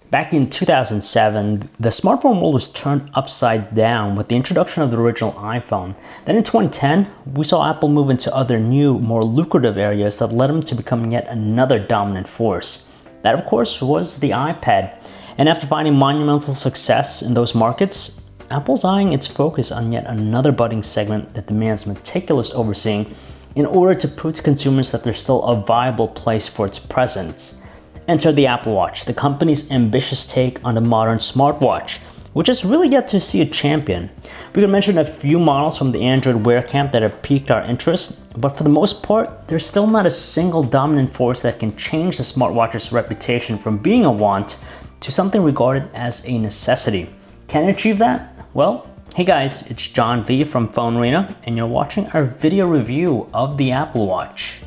Back in 2007, the smartphone world was turned upside down with the introduction of the original iPhone. Then in 2010, we saw Apple move into other new, more lucrative areas that led them to become yet another dominant force. That, of course, was the iPad. And after finding monumental success in those markets, Apple's eyeing its focus on yet another budding segment that demands meticulous overseeing in order to prove to consumers that there's still a viable place for its presence. Enter the Apple Watch, the company's ambitious take on the modern smartwatch, which has really yet to see a champion. We could mention a few models from the Android Wear camp that have piqued our interest, but for the most part, there's still not a single dominant force that can change the smartwatch's reputation from being a want to something regarded as a necessity. Can it achieve that? Well, hey guys, it's John V from PhoneArena, and you're watching our video review of the Apple Watch.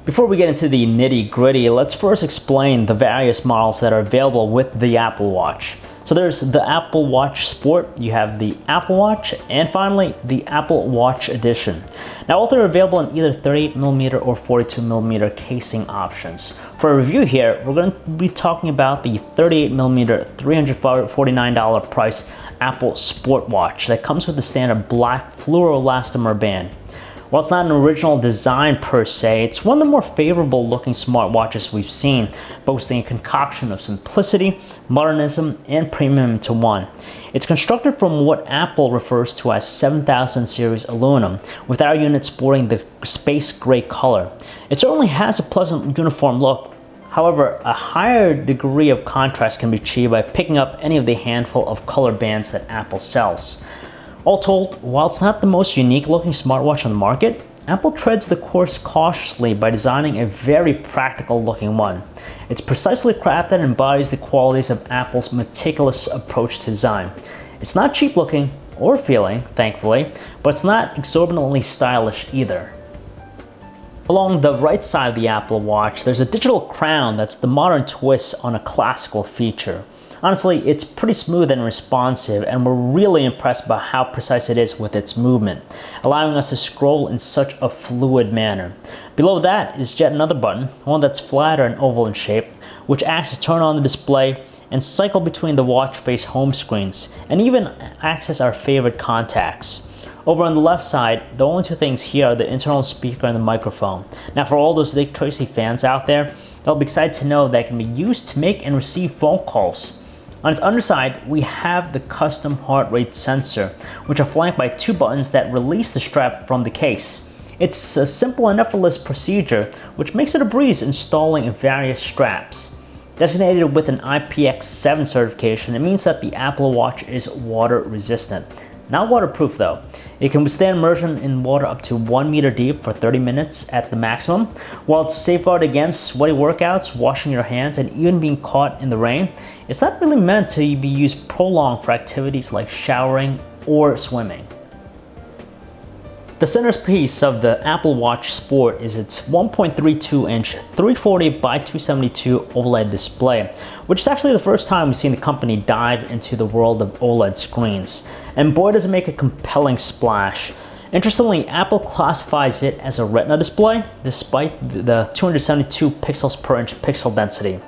Before we get into the nitty-gritty, let's first explain the various models that are available with the Apple Watch. So there's the Apple Watch Sport, you have the Apple Watch, and finally the Apple Watch Edition. Now all three are available in either 38mm or 42mm casing options. For a review here, we're going to be talking about the 38mm $349 price Apple Sport Watch that comes with the standard black fluoroelastomer band. While it's not an original design per se, it's one of the more favorable looking smartwatches we've seen, boasting a concoction of simplicity, modernism, and premium into one. It's constructed from what Apple refers to as 7000 series aluminum, with our unit sporting the space gray color. It certainly has a pleasant uniform look. However, a higher degree of contrast can be achieved by picking up any of the handful of color bands that Apple sells. All told, while it's not the most unique looking smartwatch on the market, Apple treads the course cautiously by designing a very practical looking one. It's precisely crafted and embodies the qualities of Apple's meticulous approach to design. It's not cheap looking or feeling, thankfully, but it's not exorbitantly stylish either. Along the right side of the Apple Watch, there's a digital crown that's the modern twist on a classical feature. Honestly, it's pretty smooth and responsive, and we're really impressed by how precise it is with its movement, allowing us to scroll in such a fluid manner. Below that is yet another button, one that's flatter and oval in shape, which acts to turn on the display and cycle between the watch face home screens, and even access our favorite contacts. Over on the left side, the only two things here are the internal speaker and the microphone. Now for all those Dick Tracy fans out there, they'll be excited to know that it can be used to make and receive phone calls. On its underside, we have the custom heart rate sensor, which are flanked by two buttons that release the strap from the case. It's a simple and effortless procedure, which makes it a breeze installing various straps. Designated with an IPX7 certification, it means that the Apple Watch is water resistant. Not waterproof though. It can withstand immersion in water up to 1 meter deep for 30 minutes at the maximum. While it's safeguarded against sweaty workouts, washing your hands, and even being caught in the rain, it's not really meant to be used prolonged for activities like showering or swimming. The centerpiece of the Apple Watch Sport is its 1.32-inch 340 by 272 OLED display, which is actually the first time we've seen the company dive into the world of OLED screens. And boy, does it make a compelling splash. Interestingly, Apple classifies it as a Retina display, despite the 272 pixels per inch pixel density.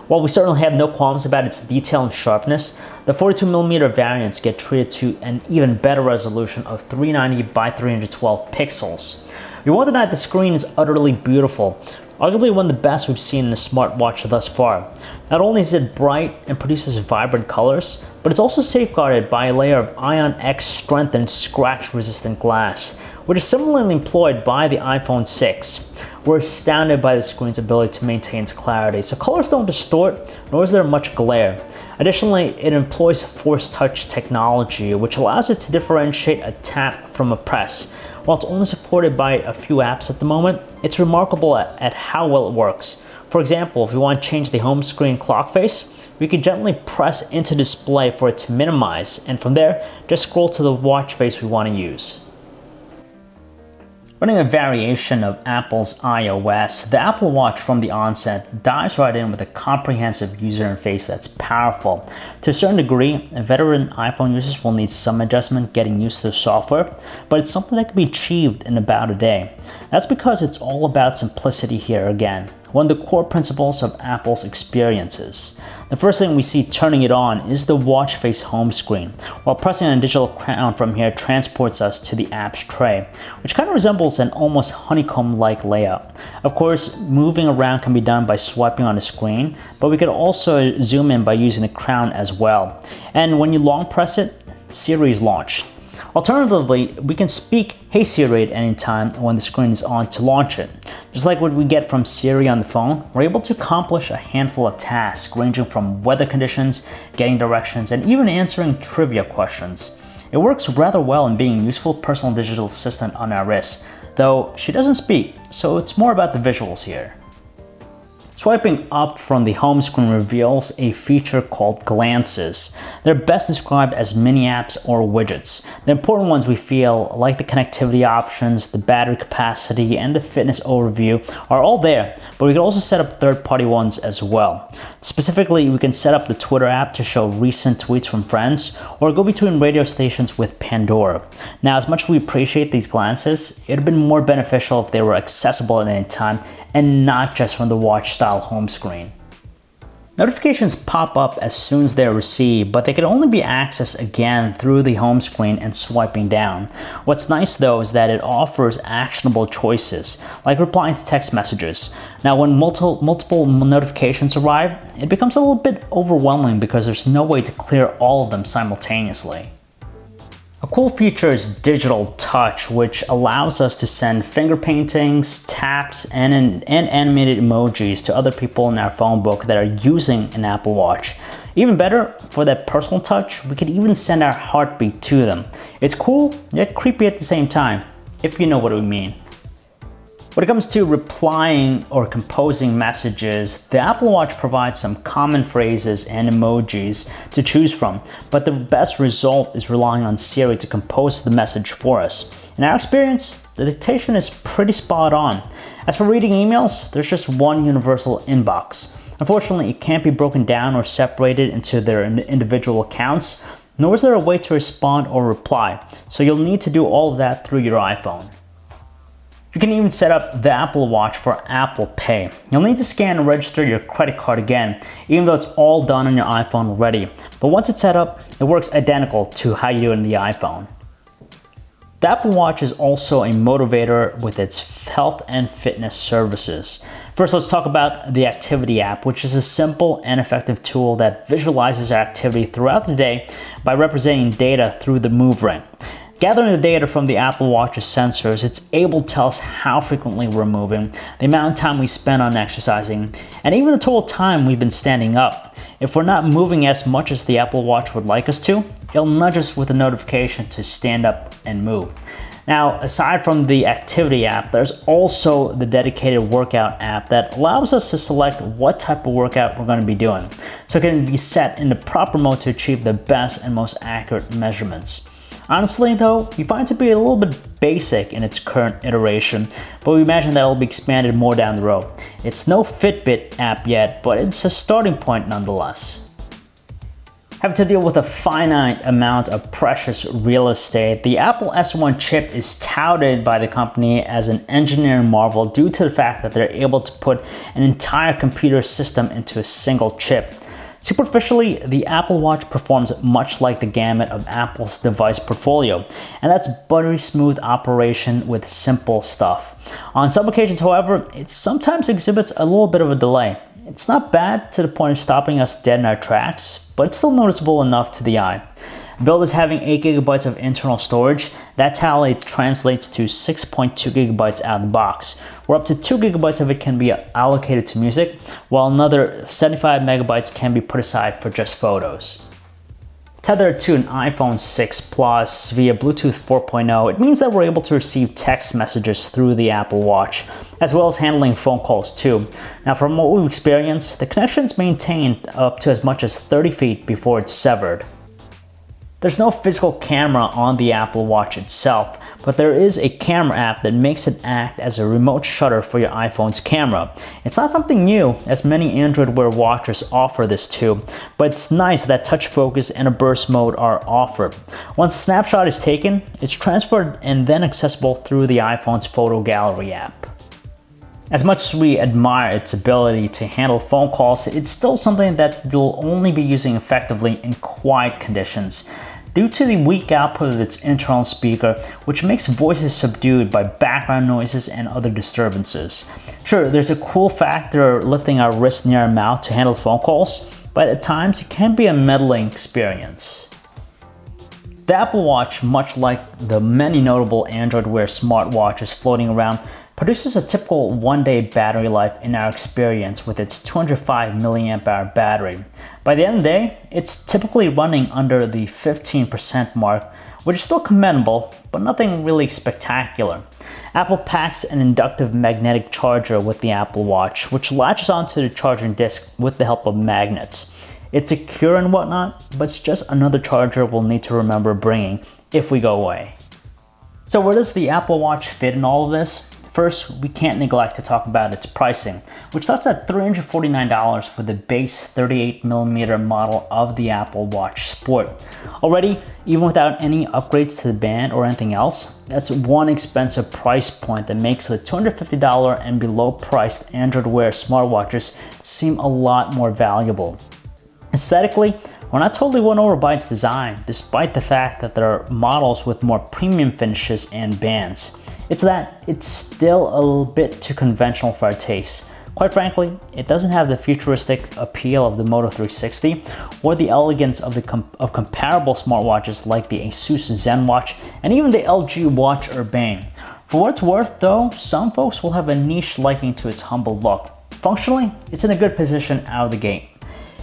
While we certainly have no qualms about its detail and sharpness, the 42mm variants get treated to an even better resolution of 390 by 312 pixels. We won't deny the screen is utterly beautiful, arguably one of the best we've seen in a smartwatch thus far. Not only is it bright and produces vibrant colors, but it's also safeguarded by a layer of Ion X strengthened scratch-resistant glass, which is similarly employed by the iPhone 6. We're astounded by the screen's ability to maintain its clarity, so colors don't distort, nor is there much glare. Additionally, it employs Force Touch technology, which allows it to differentiate a tap from a press. While it's only supported by a few apps at the moment, it's remarkable at how well it works. For example, if we want to change the home screen clock face, we can gently press into display for it to minimize, and from there, just scroll to the watch face we want to use. Running a variation of Apple's iOS, the Apple Watch from the onset dives right in with a comprehensive user interface that's powerful. To a certain degree, veteran iPhone users will need some adjustment getting used to the software, but it's something that can be achieved in about a day. That's because it's all about simplicity here again. one of the core principles of Apple's experiences. The first thing we see turning it on is the watch face home screen, while pressing on a digital crown from here transports us to the apps tray, which kind of resembles an almost honeycomb-like layout. Of course, moving around can be done by swiping on the screen, but we could also zoom in by using the crown as well. And when you long press it, Siri is launched. Alternatively, we can speak "Hey Siri" at any time when the screen is on to launch it. Just like what we get from Siri on the phone, we're able to accomplish a handful of tasks ranging from weather conditions, getting directions, and even answering trivia questions. It works rather well in being a useful personal digital assistant on our wrist, though she doesn't speak, so it's more about the visuals here. Swiping up from the home screen reveals a feature called glances. They're best described as mini apps or widgets. The important ones we feel, like the connectivity options, the battery capacity, and the fitness overview, are all there, but we can also set up third-party ones as well. Specifically, we can set up the Twitter app to show recent tweets from friends, or go between radio stations with Pandora. Now, as much as we appreciate these glances, it would have been more beneficial if they were accessible at any time and not just from the watch-style home screen. Notifications pop up as soon as they're received, but they can only be accessed again through the home screen and swiping down. What's nice though is that it offers actionable choices, like replying to text messages. Now when multiple notifications arrive, it becomes a little bit overwhelming because there's no way to clear all of them simultaneously. A cool feature is digital touch, which allows us to send finger paintings, taps, and animated emojis to other people in our phone book that are using an Apple Watch. Even better, for that personal touch, we could even send our heartbeat to them. It's cool, yet creepy at the same time, if you know what we mean. When it comes to replying or composing messages, the Apple Watch provides some common phrases and emojis to choose from, but the best result is relying on Siri to compose the message for us. In our experience, the dictation is pretty spot on. As for reading emails, there's just one universal inbox. Unfortunately, it can't be broken down or separated into their individual accounts, nor is there a way to respond or reply, so you'll need to do all of that through your iPhone. You can even set up the Apple Watch for Apple Pay. You'll need to scan and register your credit card again, even though it's all done on your iPhone already. But once it's set up, it works identical to how you do it in the iPhone. The Apple Watch is also a motivator with its health and fitness services. First, let's talk about the Activity app, which is a simple and effective tool that visualizes our activity throughout the day by representing data through the move ring. Gathering the data from the Apple Watch's sensors, it's able to tell us how frequently we're moving, the amount of time we spend on exercising, and even the total time we've been standing up. If we're not moving as much as the Apple Watch would like us to, it'll nudge us with a notification to stand up and move. Now, aside from the Activity app, there's also the dedicated Workout app that allows us to select what type of workout we're going to be doing, so it can be set in the proper mode to achieve the best and most accurate measurements. Honestly though, we find it to be a little bit basic in its current iteration, but we imagine that it will be expanded more down the road. It's no Fitbit app yet, but it's a starting point nonetheless. Having to deal with a finite amount of precious real estate, the Apple S1 chip is touted by the company as an engineering marvel due to the fact that they're able to put an entire computer system into a single chip. Superficially, the Apple Watch performs much like the gamut of Apple's device portfolio, and that's buttery smooth operation with simple stuff. On some occasions, however, it sometimes exhibits a little bit of a delay. It's not bad to the point of stopping us dead in our tracks, but it's still noticeable enough to the eye. Billed as having 8 GB of internal storage, that tally translates to 6.2 GB out of the box, where up to 2 GB of it can be allocated to music, while another 75 MB can be put aside for just photos. Tethered to an iPhone 6 Plus via Bluetooth 4.0, it means that we're able to receive text messages through the Apple Watch, as well as handling phone calls too. Now, from what we've experienced, the connection is maintained up to as much as 30 feet before it's severed. There's no physical camera on the Apple Watch itself, but there is a camera app that makes it act as a remote shutter for your iPhone's camera. It's not something new, as many Android Wear watches offer this too, but it's nice that touch focus and a burst mode are offered. Once a snapshot is taken, it's transferred and then accessible through the iPhone's photo gallery app. As much as we admire its ability to handle phone calls, it's still something that you'll only be using effectively in quiet conditions, due to the weak output of its internal speaker, which makes voices subdued by background noises and other disturbances. Sure, there's a cool factor lifting our wrist near our mouth to handle phone calls, but at times it can be a meddling experience. The Apple Watch, much like the many notable Android Wear smartwatches floating around, produces a typical one-day battery life in our experience with its 205 mAh battery. By the end of the day, it's typically running under the 15% mark, which is still commendable, but nothing really spectacular. Apple packs an inductive magnetic charger with the Apple Watch, which latches onto the charging disc with the help of magnets. It's secure and whatnot, but it's just another charger we'll need to remember bringing if we go away. So where does the Apple Watch fit in all of this? First, we can't neglect to talk about its pricing, which starts at $349 for the base 38mm model of the Apple Watch Sport. Already, even without any upgrades to the band or anything else, that's one expensive price point that makes the $250 and below priced Android Wear smartwatches seem a lot more valuable. Aesthetically, we're not totally won over by its design, despite the fact that there are models with more premium finishes and bands. It's that it's still a little bit too conventional for our taste. Quite frankly, it doesn't have the futuristic appeal of the Moto 360 or the elegance of comparable smartwatches like the Asus ZenWatch and even the LG Watch Urbane. For what it's worth though, some folks will have a niche liking to its humble look. Functionally, it's in a good position out of the gate.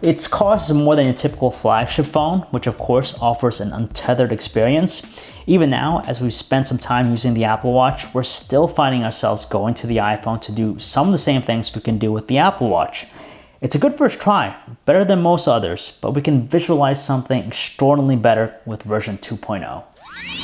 Its cost is more than a typical flagship phone, which of course offers an untethered experience. Even now, as we've spent some time using the Apple Watch, we're still finding ourselves going to the iPhone to do some of the same things we can do with the Apple Watch. It's a good first try, better than most others, but we can visualize something extraordinarily better with version 2.0.